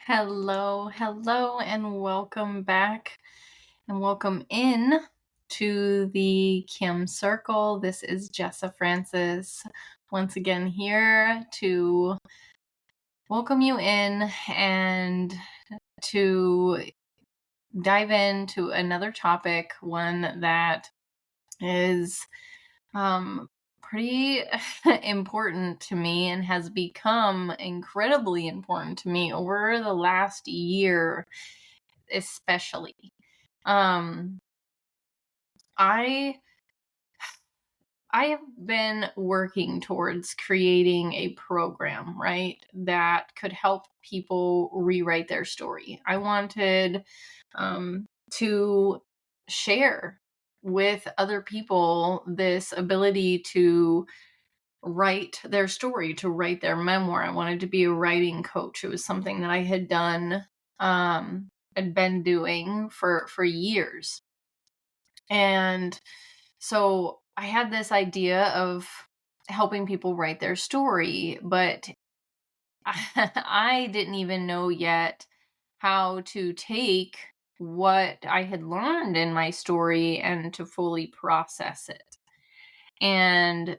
Hello, and welcome back and welcome in to the Caim Circle. This is Jessa Francis once again here to welcome you in and to dive into another topic, one that is pretty important to me and has become incredibly important to me over the last year, especially. Um, I I have been working towards creating a program, right, that could help people rewrite their story. I wanted to share with other people this ability to write their story, to write their memoir. I wanted to be a writing coach. It was something that I had done, had been doing for years. And so I had this idea of helping people write their story, but I didn't even know yet how to take what I had learned in my story and to fully process it. And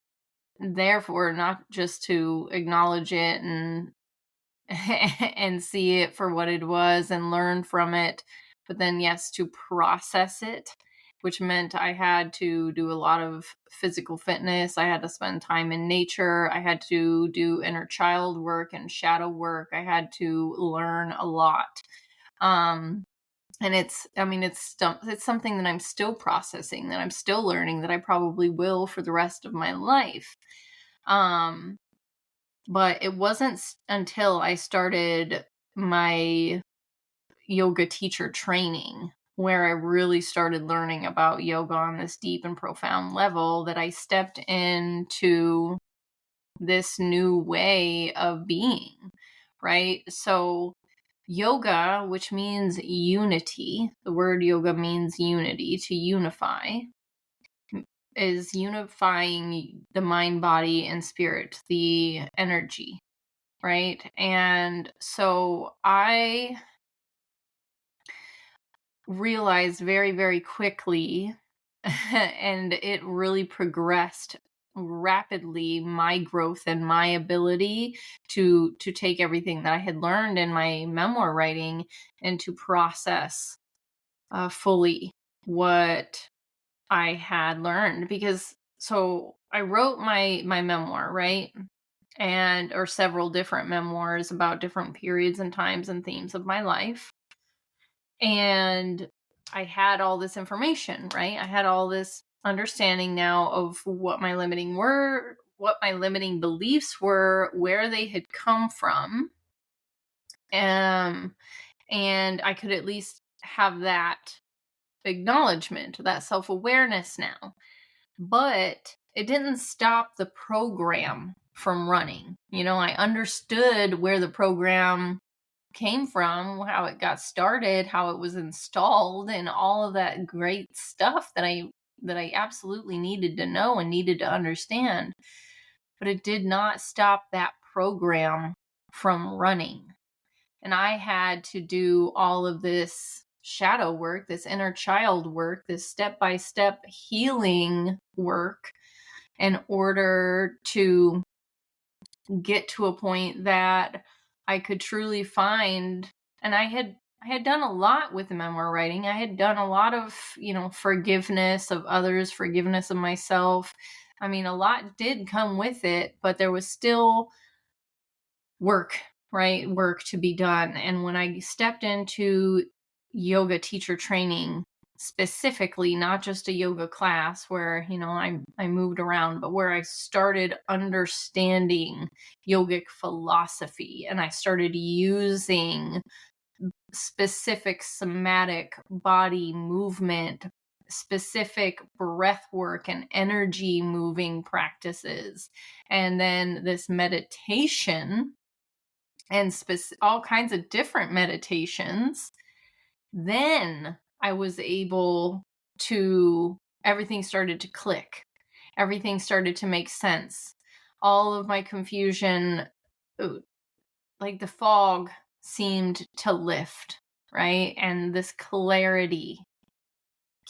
therefore, not just to acknowledge it and and see it for what it was and learn from it, but then yes, to process it, which meant I had to do a lot of physical fitness. I had to spend time in nature. I had to do inner child work and shadow work. I had to learn a lot. And it's something that I'm still processing, that I'm still learning, that I probably will for the rest of my life. But it wasn't until I started my yoga teacher training where I really started learning about yoga on this deep and profound level that I stepped into this new way of being, right? So yoga, which means unity, the word yoga means unity, to unify, is unifying the mind, body, and spirit, the energy, right? And so I realized very, very quickly, and it really progressed rapidly, my growth and my ability to take everything that I had learned in my memoir writing and to process fully what I had learned. Because so I wrote my memoir, right? And or several different memoirs about different periods and times and themes of my life. And I had all this information, right? I had all this understanding now of what my limiting beliefs were, where they had come from. And I could at least have that acknowledgement, that self-awareness now. But it didn't stop the program from running. I understood where the program came from, how it got started, how it was installed, and all of that great stuff that I absolutely needed to know and needed to understand. But it did not stop that program from running. And I had to do all of this shadow work, this inner child work, this step-by-step healing work in order to get to a point that I could truly find. And I had done a lot with memoir writing. I had done a lot of, forgiveness of others, forgiveness of myself. I mean, a lot did come with it, but there was still work, right? Work to be done. And when I stepped into yoga teacher training, specifically, not just a yoga class where, I moved around, but where I started understanding yogic philosophy and I started using specific somatic body movement, specific breath work and energy moving practices, and then this meditation and all kinds of different meditations, then I was able to, everything started to click. Everything started to make sense. All of my confusion, like the fog seemed to lift, right? And this clarity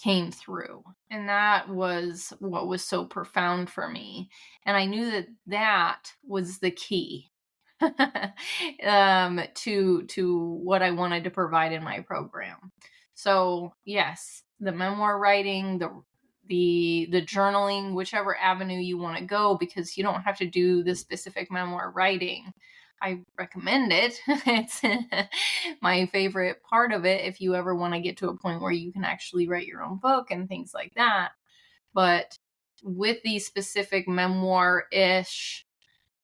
came through. And that was what was so profound for me. And I knew that that was the key to what I wanted to provide in my program. So yes, the memoir writing, the journaling, whichever avenue you want to go, because you don't have to do the specific memoir writing. I recommend it. It's my favorite part of it if you ever want to get to a point where you can actually write your own book and things like that. But with these specific memoir-ish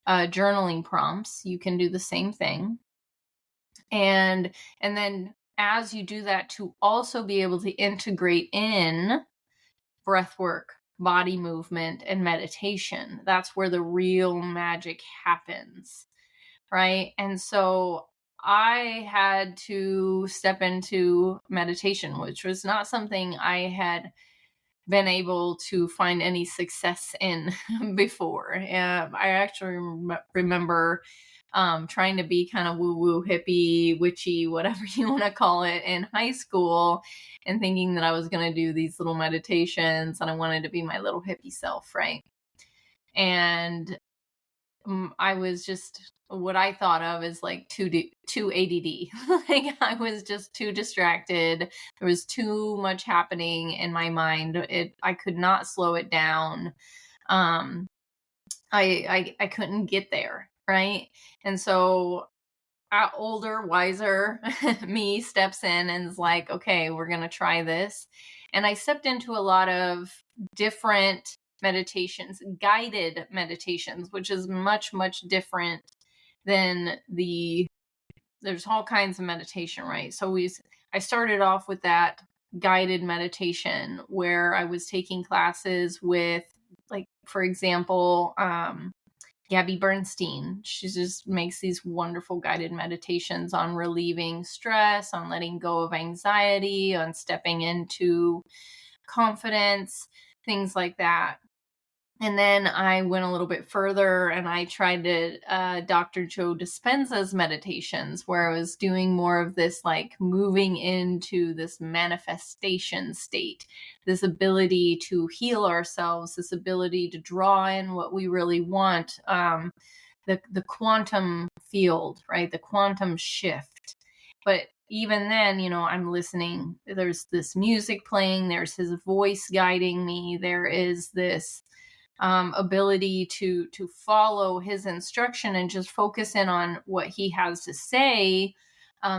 journaling prompts, you can do the same thing. And then as you do that, to also be able to integrate in breath work, body movement, and meditation. That's where the real magic happens, right? And so I had to step into meditation, which was not something I had been able to find any success in before. I actually remember trying to be kind of woo-woo, hippie, witchy, whatever you want to call it, in high school, and thinking that I was going to do these little meditations and I wanted to be my little hippie self, right? And I was just what I thought of as like too ADD. Like I was just too distracted. There was too much happening in my mind. I could not slow it down. I couldn't get there, right? And so older, wiser me steps in and is like, okay, we're going to try this. And I stepped into a lot of different meditations, guided meditations, which is much, much different than there's all kinds of meditation, right? So I started off with that guided meditation where I was taking classes with, like, for example, Gabby Bernstein. She just makes these wonderful guided meditations on relieving stress, on letting go of anxiety, on stepping into confidence, things like that. And then I went a little bit further and I tried Dr. Joe Dispenza's meditations, where I was doing more of this, like moving into this manifestation state, this ability to heal ourselves, this ability to draw in what we really want, the quantum field, right? The quantum shift. But even then, I'm listening. There's this music playing. There's his voice guiding me. There is this ability to follow his instruction and just focus in on what he has to say.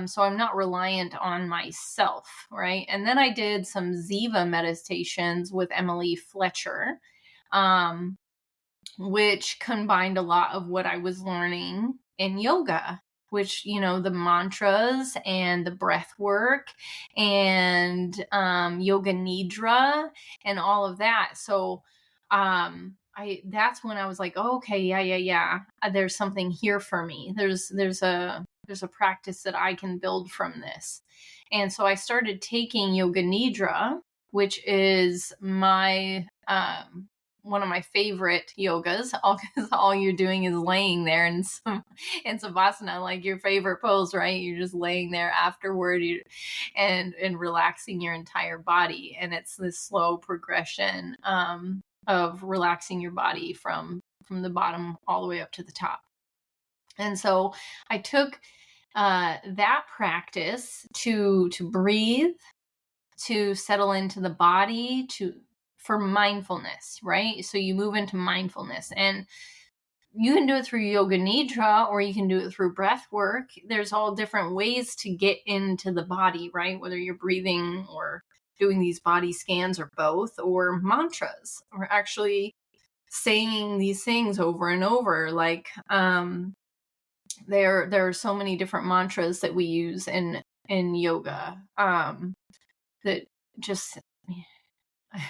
So I'm not reliant on myself, right? And then I did some Ziva meditations with Emily Fletcher, which combined a lot of what I was learning in yoga, which, the mantras and the breath work and yoga nidra and all of that. So that's when I was like, oh, okay, yeah. There's something here for me. There's a practice that I can build from this. And so I started taking yoga nidra, which is my one of my favorite yogas, because all you're doing is laying there in savasana, like your favorite pose, right? You're just laying there afterward, and relaxing your entire body. And it's this slow progression of relaxing your body from the bottom all the way up to the top. And so I took that practice to breathe, to settle into the body, for mindfulness, right? So you move into mindfulness, and you can do it through yoga nidra, or you can do it through breath work. There's all different ways to get into the body, right? Whether you're breathing or doing these body scans or both, or mantras, or actually saying these things over and over. Like there are so many different mantras that we use in yoga that just,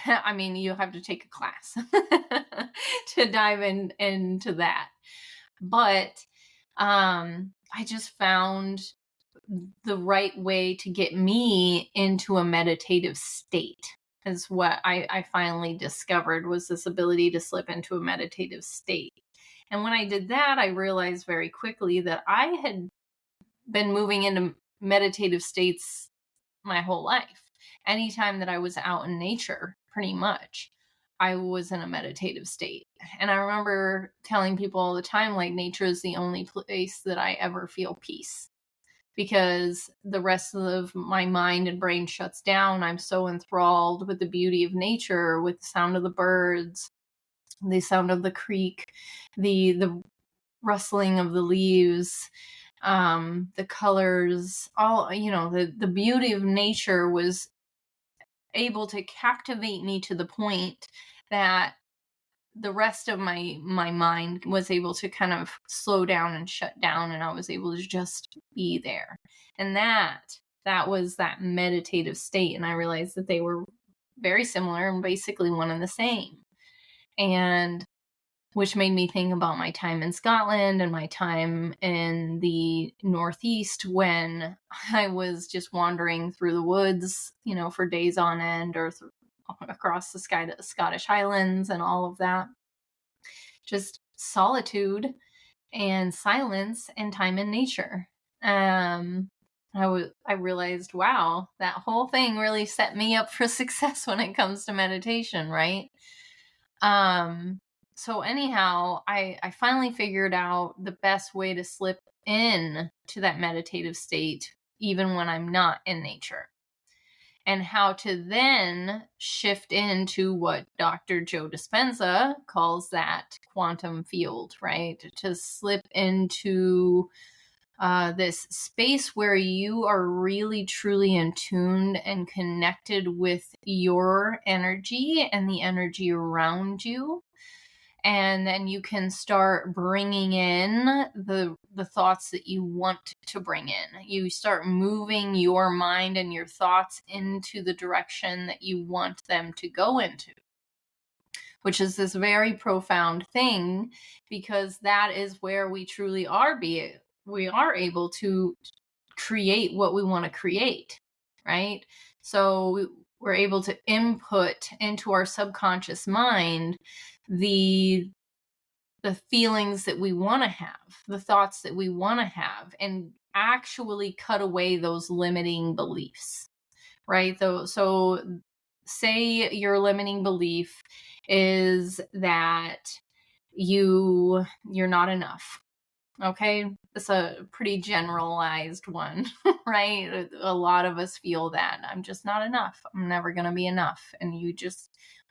I mean, you have to take a class to dive into that. But I just found the right way to get me into a meditative state, is what I finally discovered, was this ability to slip into a meditative state. And when I did that, I realized very quickly that I had been moving into meditative states my whole life. Anytime that I was out in nature, pretty much, I was in a meditative state. And I remember telling people all the time, like, nature is the only place that I ever feel peace, because the rest of my mind and brain shuts down. I'm so enthralled with the beauty of nature, with the sound of the birds, the sound of the creek, the rustling of the leaves, the colors, all, the beauty of nature was able to captivate me to the point that the rest of my mind was able to kind of slow down and shut down, and I was able to just be there. And that was that meditative state. And I realized that they were very similar and basically one and the same. And which made me think about my time in Scotland and my time in the Northeast, when I was just wandering through the woods, for days on end, or across the Scottish Highlands and all of that. Just solitude and silence and time in nature. I realized, wow, that whole thing really set me up for success when it comes to meditation, right? So anyhow, I finally figured out the best way to slip in to that meditative state, even when I'm not in nature, and how to then shift into what Dr. Joe Dispenza calls that quantum field, right? To slip into this space where you are really truly in tune and connected with your energy and the energy around you. And then you can start bringing in the thoughts that you want to bring in. You start moving your mind and your thoughts into the direction that you want them to go into, which is this very profound thing, because that is where we truly are able to create what we want to create, right? So we're able to input into our subconscious mind the feelings that we want to have, the thoughts that we want to have, and actually cut away those limiting beliefs, right? So say your limiting belief is that you're not enough. Okay, it's a pretty generalized one, right? A lot of us feel that I'm just not enough. I'm never going to be enough. And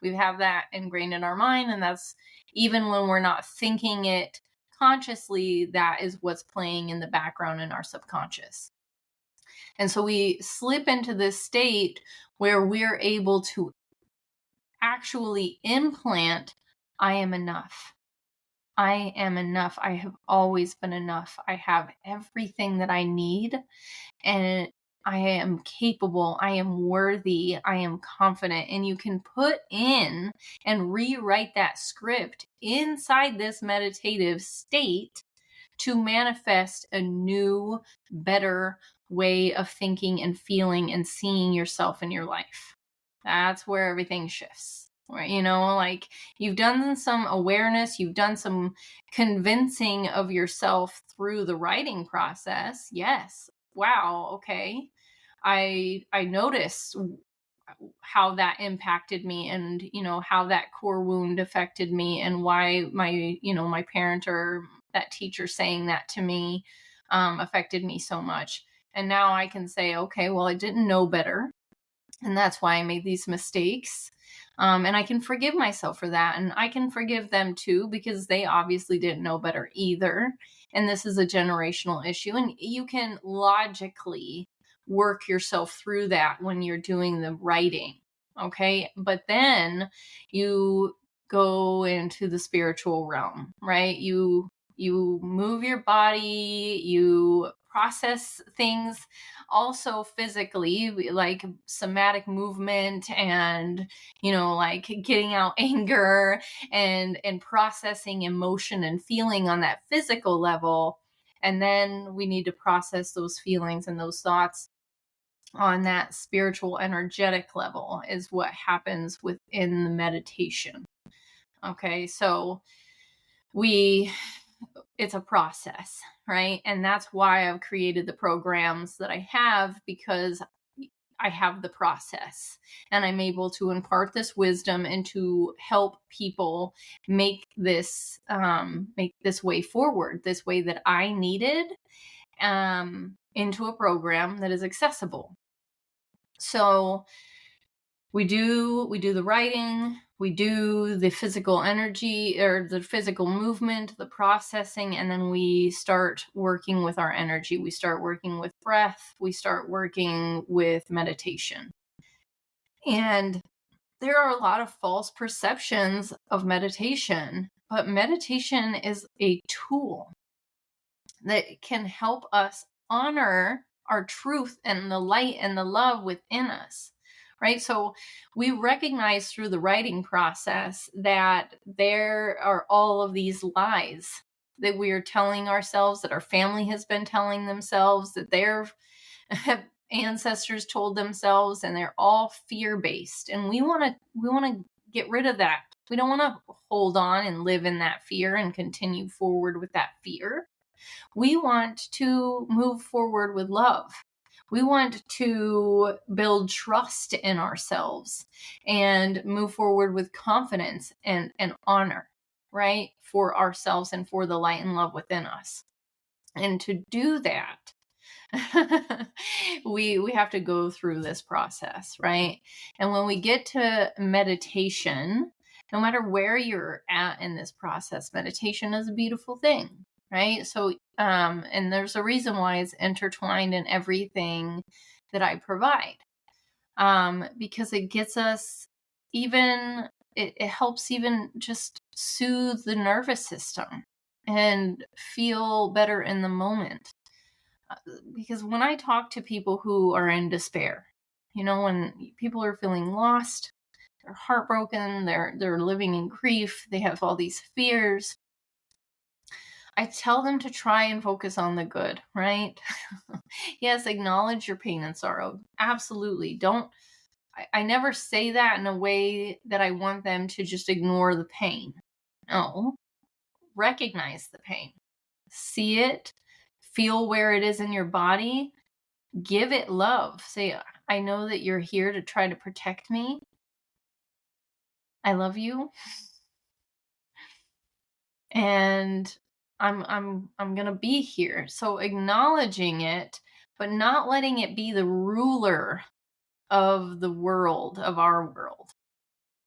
we have that ingrained in our mind. And that's, even when we're not thinking it consciously, that is what's playing in the background in our subconscious. And so we slip into this state where we're able to actually implant, I am enough. I am enough. I have always been enough. I have everything that I need, and I am capable. I am worthy. I am confident. And you can put in and rewrite that script inside this meditative state to manifest a new, better way of thinking and feeling and seeing yourself in your life. That's where everything shifts. Like, you've done some awareness, you've done some convincing of yourself through the writing process. Yes. Wow. Okay. I noticed how that impacted me, and, how that core wound affected me, and why my parent or that teacher saying that to me affected me so much. And now I can say, okay, well, I didn't know better, and that's why I made these mistakes. And I can forgive myself for that. And I can forgive them too, because they obviously didn't know better either. And this is a generational issue. And you can logically work yourself through that when you're doing the writing. Okay. But then you go into the spiritual realm, right? You move your body, you process things also physically, like somatic movement, and like getting out anger and processing emotion and feeling on that physical level. And then we need to process those feelings and those thoughts on that spiritual energetic level, is what happens within the meditation. Okay, so it's a process, right? And that's why I've created the programs that I have, because I have the process and I'm able to impart this wisdom and to help people make this way forward, this way that I needed, into a program that is accessible. So we do the writing, we do the physical energy or the physical movement, the processing, and then we start working with our energy. We start working with breath. We start working with meditation. And there are a lot of false perceptions of meditation, but meditation is a tool that can help us honor our truth and the light and the love within us, right? So we recognize through the writing process that there are all of these lies that we are telling ourselves, that our family has been telling themselves, that their ancestors told themselves, and they're all fear-based. And we want to get rid of that. We don't want to hold on and live in that fear and continue forward with that fear. We want to move forward with love. We want to build trust in ourselves and move forward with confidence and honor, right? For ourselves and for the light and love within us. And to do that, we have to go through this process, right? And when we get to meditation, no matter where you're at in this process, meditation is a beautiful thing, right? So, and there's a reason why it's intertwined in everything that I provide, because it gets us it helps even just soothe the nervous system and feel better in the moment. Because when I talk to people who are in despair, when people are feeling lost, they're heartbroken, they're living in grief, they have all these fears, I tell them to try and focus on the good, right? Yes, acknowledge your pain and sorrow. Absolutely. I never say that in a way that I want them to just ignore the pain. No. Recognize the pain. See it. Feel where it is in your body. Give it love. Say, I know that you're here to try to protect me. I love you. And I'm gonna be here. So acknowledging it, but not letting it be the ruler of the world, of our world.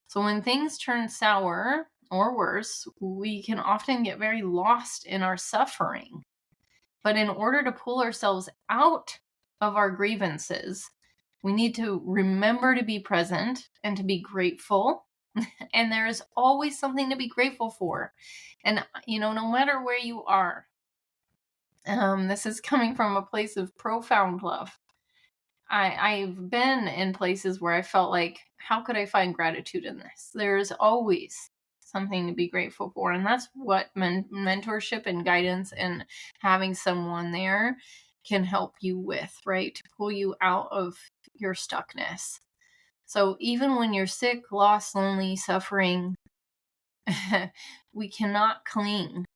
So when things turn sour or worse, we can often get very lost in our suffering. But in order to pull ourselves out of our grievances, we need to remember to be present and to be grateful. And there is always something to be grateful for. And, no matter where you are, this is coming from a place of profound love. I've been in places where I felt like, how could I find gratitude in this? There's always something to be grateful for. And that's what mentorship and guidance and having someone there can help you with, right? To pull you out of your stuckness. So even when you're sick, lost, lonely, suffering, we cannot cling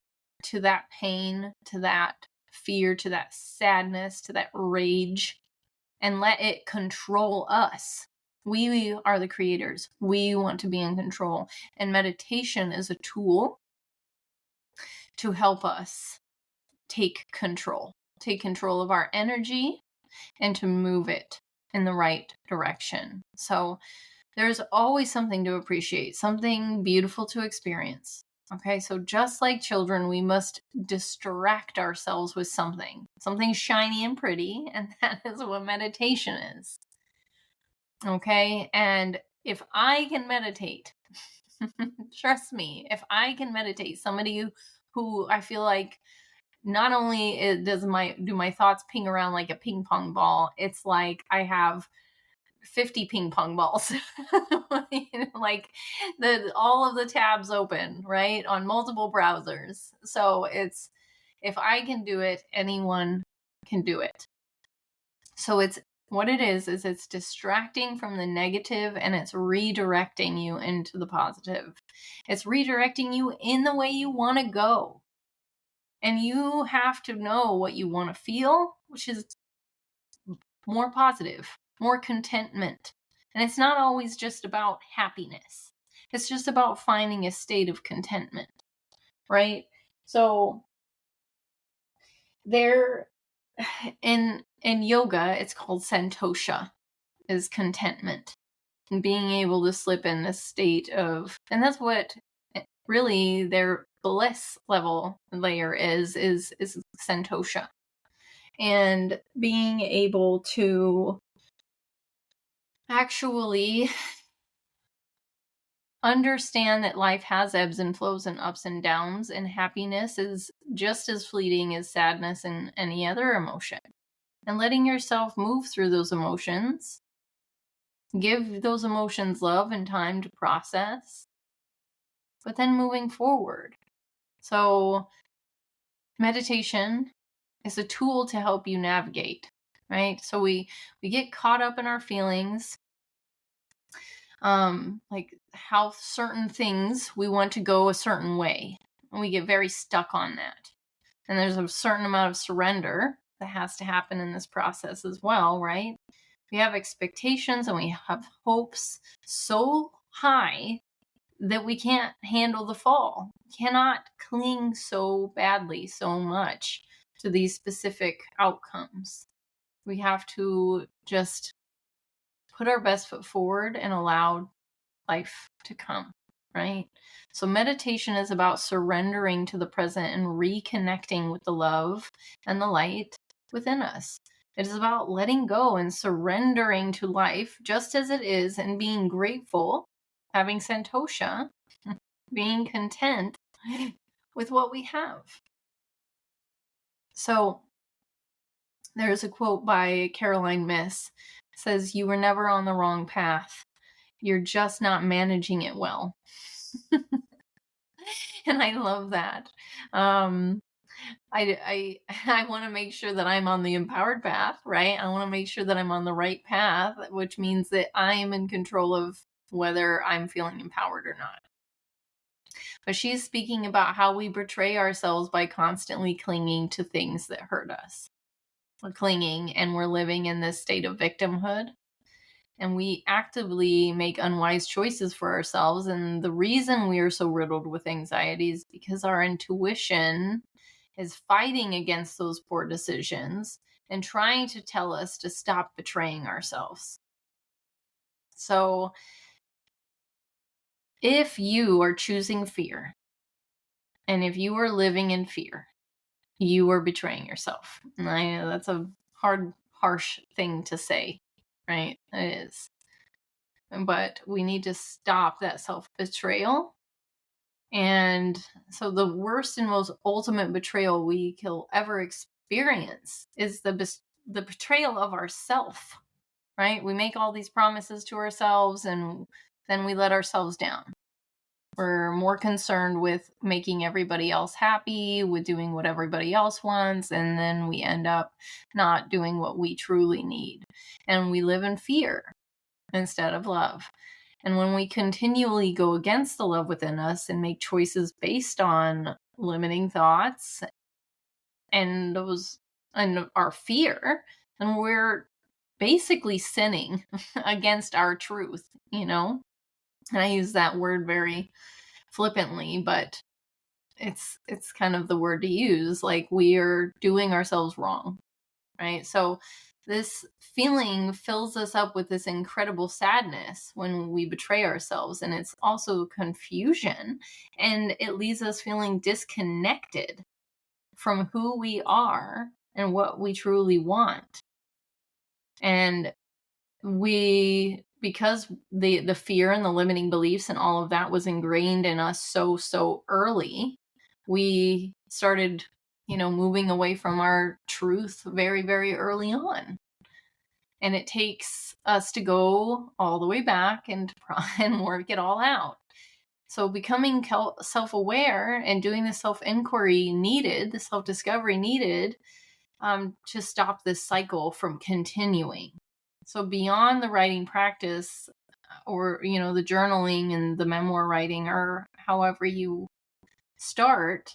to that pain, to that fear, to that sadness, to that rage, and let it control us. We are the creators. We want to be in control. And meditation is a tool to help us take control of our energy and to move it in the right direction. So there's always something to appreciate, something beautiful to experience. Okay, so just like children, we must distract ourselves with something shiny and pretty, and that is what meditation is. Okay, and if I can meditate, trust me, if I can meditate, somebody who I feel like not only do my thoughts ping around like a ping pong ball, it's like I have 50 ping pong balls, like all of the tabs open, right, on multiple browsers. So if I can do it, anyone can do it. So what it is it's distracting from the negative and it's redirecting you into the positive. It's redirecting you in the way you want to go. And you have to know what you want to feel, which is more positive, more contentment. And it's not always just about happiness. It's just about finding a state of contentment, right? So there in yoga, it's called santosha, is contentment. And being able to slip in a state of, and that's what really their bliss level layer is santosha. And being able to actually understand that life has ebbs and flows and ups and downs, and happiness is just as fleeting as sadness and any other emotion. And letting yourself move through those emotions, give those emotions love and time to process, but then moving forward. So meditation is a tool to help you navigate, right? So we get caught up in our feelings, like how certain things we want to go a certain way, and we get very stuck on that. And there's a certain amount of surrender that has to happen in this process as well, right? We have expectations and we have hopes so high that we can't handle the fall. We cannot cling so badly, so much to these specific outcomes. We have to just put our best foot forward and allow life to come, right? So meditation is about surrendering to the present and reconnecting with the love and the light within us. It is about letting go and surrendering to life just as it is and being grateful, having santosha, being content with what we have. So there's a quote by Caroline Myss. It says, "You were never on the wrong path. You're just not managing it well." And I love that. I want to make sure that I'm on the empowered path, right? I want to make sure that I'm on the right path, which means that I am in control of whether I'm feeling empowered or not. But she's speaking about how we betray ourselves by constantly clinging to things that hurt us. We're clinging and we're living in this state of victimhood. And we actively make unwise choices for ourselves. And the reason we are so riddled with anxiety is because our intuition is fighting against those poor decisions and trying to tell us to stop betraying ourselves. So if you are choosing fear, and if you are living in fear, you are betraying yourself. And I know that's a harsh thing to say, right? It is. But we need to stop that self-betrayal. And so the worst and most ultimate betrayal we can ever experience is the betrayal of ourself, right? We make all these promises to ourselves and then we let ourselves down. We're more concerned with making everybody else happy, with doing what everybody else wants, and then we end up not doing what we truly need. And we live in fear instead of love. And when we continually go against the love within us and make choices based on limiting thoughts and our fear, then we're basically sinning against our truth, And I use that word very flippantly, but it's kind of the word to use. Like, we are doing ourselves wrong, right? So this feeling fills us up with this incredible sadness when we betray ourselves. And it's also confusion. And it leaves us feeling disconnected from who we are and what we truly want. And because the fear and the limiting beliefs and all of that was ingrained in us so early, we started moving away from our truth very, very early on. And it takes us to go all the way back and work it all out. So becoming self-aware and doing the self-inquiry needed, the self-discovery needed, to stop this cycle from continuing. So beyond the writing practice or, the journaling and the memoir writing or however you start,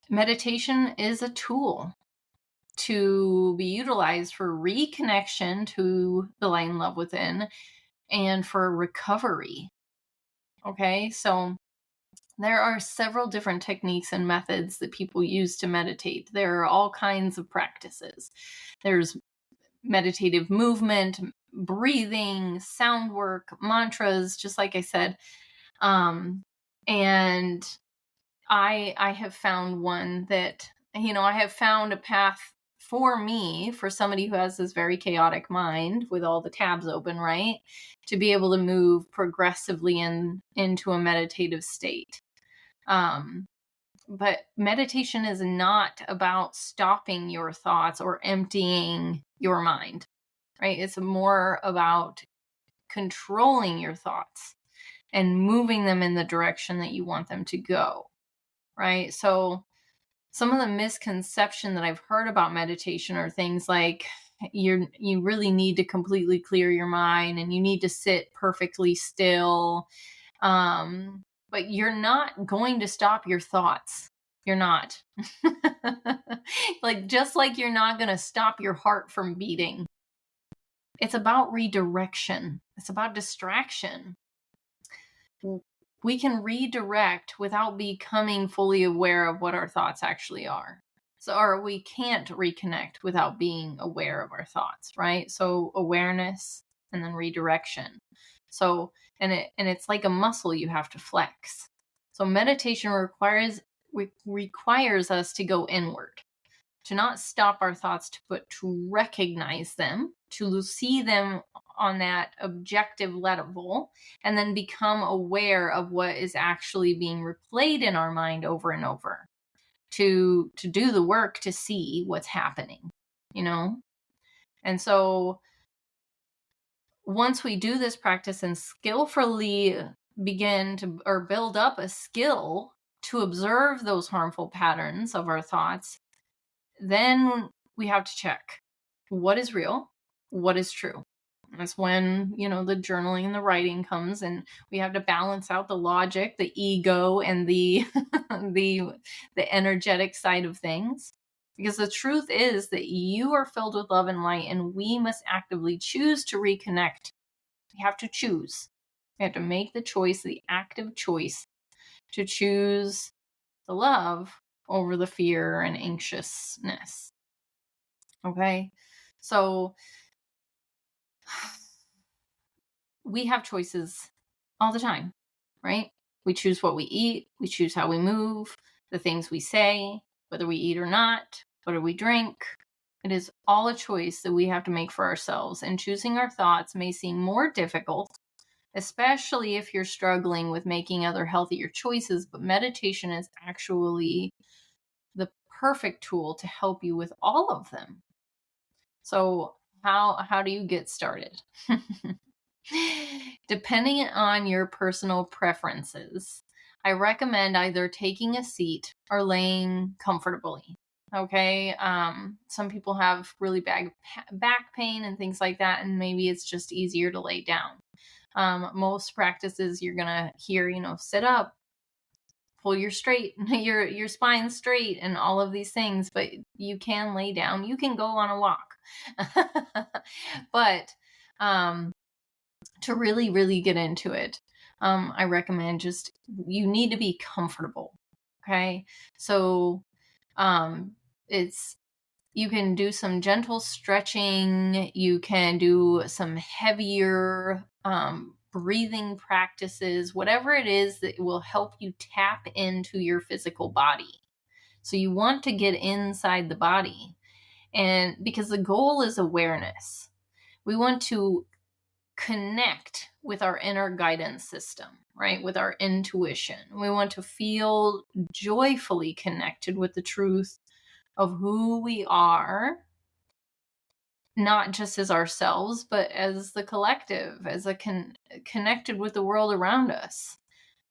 meditation is a tool to be utilized for reconnection to the light and love within and for recovery. Okay, so there are several different techniques and methods that people use to meditate. There are all kinds of practices. There's meditative movement, breathing, sound work, mantras, just like I said. And I have found one that, I have found a path for me, for somebody who has this very chaotic mind with all the tabs open, right? To be able to move progressively into a meditative state. But meditation is not about stopping your thoughts or emptying your mind, right? It's more about controlling your thoughts and moving them in the direction that you want them to go, right? So some of the misconception that I've heard about meditation are things like you really need to completely clear your mind and you need to sit perfectly still. But you're not going to stop your thoughts. You're not. Just like you're not going to stop your heart from beating. It's about redirection. It's about distraction. We can redirect without becoming fully aware of what our thoughts actually are. Or we can't reconnect without being aware of our thoughts, right? So awareness and then redirection. So, and it's like a muscle you have to flex. So meditation requires us to go inward, to not stop our thoughts, but to recognize them, to see them on that objective level, and then become aware of what is actually being replayed in our mind over and over, to do the work to see what's happening, And so once we do this practice and skillfully begin to, or build up a skill to observe those harmful patterns of our thoughts, then we have to check what is real, what is true. That's when, the journaling and the writing comes, and we have to balance out the logic, the ego, and the the energetic side of things. Because the truth is that you are filled with love and light, and we must actively choose to reconnect. We have to choose. We have to make the choice, the active choice, to choose the love over the fear and anxiousness. Okay? So we have choices all the time, right? We choose what we eat. We choose how we move, the things we say, whether we eat or not, whether we drink. It is all a choice that we have to make for ourselves. And choosing our thoughts may seem more difficult, especially if you're struggling with making other healthier choices. But meditation is actually the perfect tool to help you with all of them. So how do you get started? Depending on your personal preferences, I recommend either taking a seat or laying comfortably. Okay. Some people have really bad back pain and things like that, and maybe it's just easier to lay down. Most practices you're gonna hear, sit up, pull your spine straight, and all of these things. But you can lay down. You can go on a walk. But to really, really get into it, I recommend you need to be comfortable. Okay. So, you can do some gentle stretching. You can do some heavier, breathing practices, whatever it is that will help you tap into your physical body. So you want to get inside the body, and because the goal is awareness, we want to connect with our inner guidance system, right? With our intuition. We want to feel joyfully connected with the truth of who we are, not just as ourselves, but as the collective, as connected with the world around us.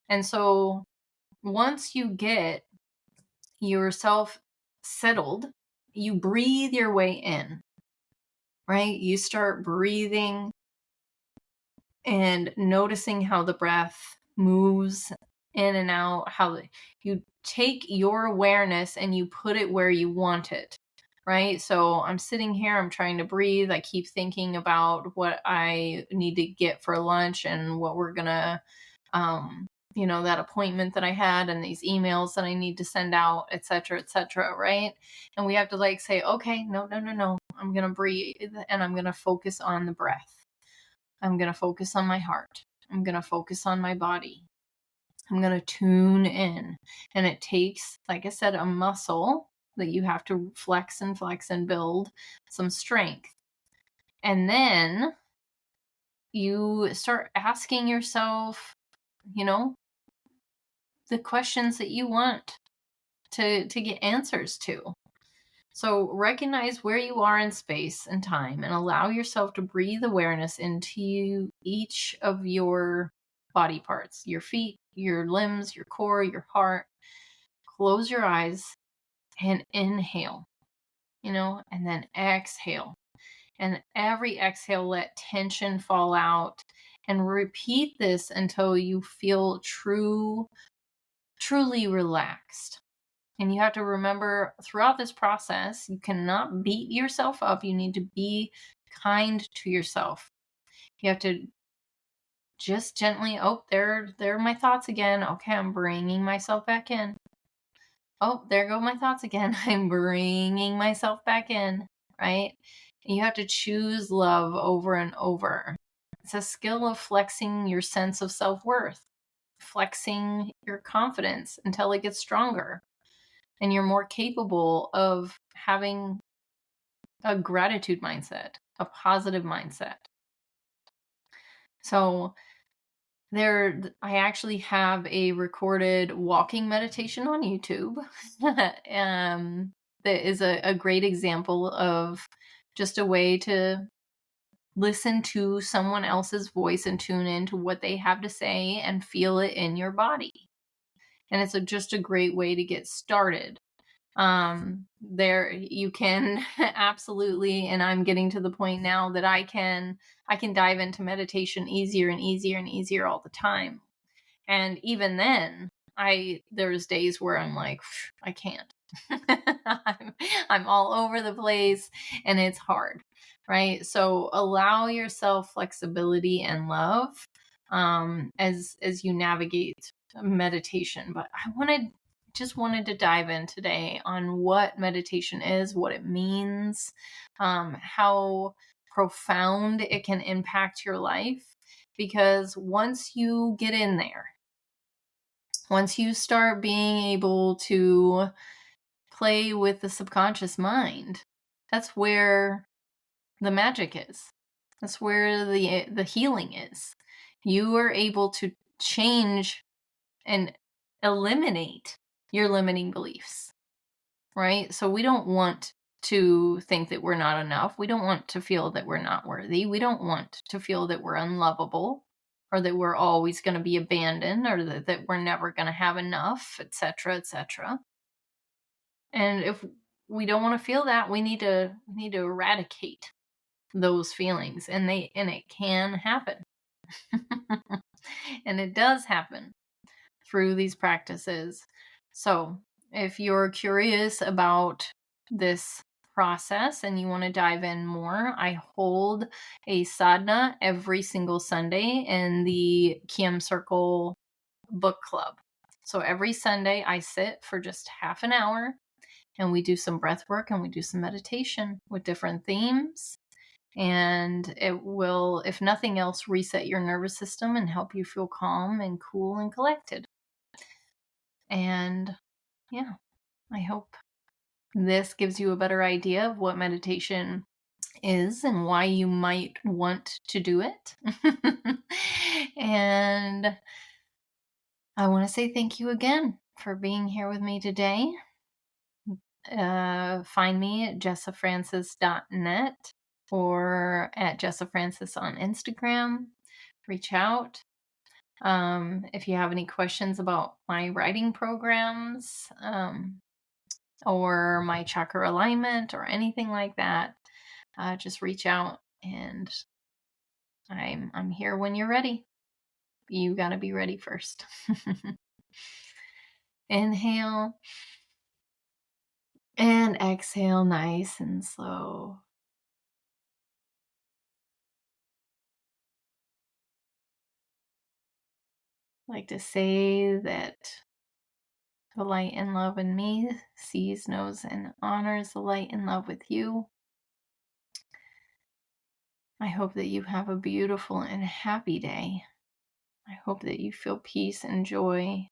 And so once you get yourself settled, you breathe your way in, right? You start breathing and noticing how the breath moves in and out, how you take your awareness and you put it where you want it, right? So I'm sitting here, I'm trying to breathe. I keep thinking about what I need to get for lunch and what we're gonna, that appointment that I had and these emails that I need to send out, etc., etc., right? And we have to like say, okay, no, no, no, no. I'm gonna breathe and I'm gonna focus on the breath. I'm gonna focus on my heart. I'm gonna focus on my body. I'm going to tune in. And it takes, like I said, a muscle that you have to flex and build some strength. And then you start asking yourself, the questions that you want to get answers to. So recognize where you are in space and time and allow yourself to breathe awareness into each of your body parts, your feet, your limbs, your core, your heart. Close your eyes and inhale, and then exhale. And every exhale, let tension fall out and repeat this until you feel truly relaxed. And you have to remember throughout this process, you cannot beat yourself up. You need to be kind to yourself. You have to just gently, there are my thoughts again. Okay, I'm bringing myself back in. Oh, there go my thoughts again. I'm bringing myself back in, right? And you have to choose love over and over. It's a skill of flexing your sense of self-worth, flexing your confidence until it gets stronger. And you're more capable of having a gratitude mindset, a positive mindset. So I actually have a recorded walking meditation on YouTube that is a great example of just a way to listen to someone else's voice and tune into what they have to say and feel it in your body. And it's just a great way to get started. There you can absolutely, and I'm getting to the point now that I can dive into meditation easier and easier and easier all the time. And even then, there's days where I'm like, I can't. I'm all over the place and it's hard, right? So allow yourself flexibility and love as you navigate meditation. But I just wanted to dive in today on what meditation is, what it means, how profound it can impact your life. Because once you get in there, once you start being able to play with the subconscious mind, that's where the magic is. That's where the healing is. You are able to change and eliminate your limiting beliefs, right? So we don't want to think that we're not enough. We don't want to feel that we're not worthy. We don't want to feel that we're unlovable or that we're always going to be abandoned or that we're never going to have enough, etc., etc. And if we don't want to feel that, we need to eradicate those feelings, and it can happen. And it does happen through these practices. So if you're curious about this process and you want to dive in more, I hold a sadhana every single Sunday in the Caim Circle book club. So every Sunday I sit for just half an hour and we do some breath work and we do some meditation with different themes. And it will, if nothing else, reset your nervous system and help you feel calm and cool and collected. And yeah, I hope this gives you a better idea of what meditation is and why you might want to do it. And I want to say thank you again for being here with me today. Find me at jessafrancis.net or at jessafrancis on Instagram. Reach out. If you have any questions about my writing programs, or my chakra alignment or anything like that, just reach out, and I'm here when you're ready. You got to be ready first. Inhale. And exhale nice and slow. I like to say that the light and love in me sees, knows, and honors the light and love with you. I hope that you have a beautiful and happy day. I hope that you feel peace and joy.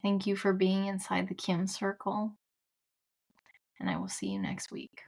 Thank you for being inside the Caim Circle, and I will see you next week.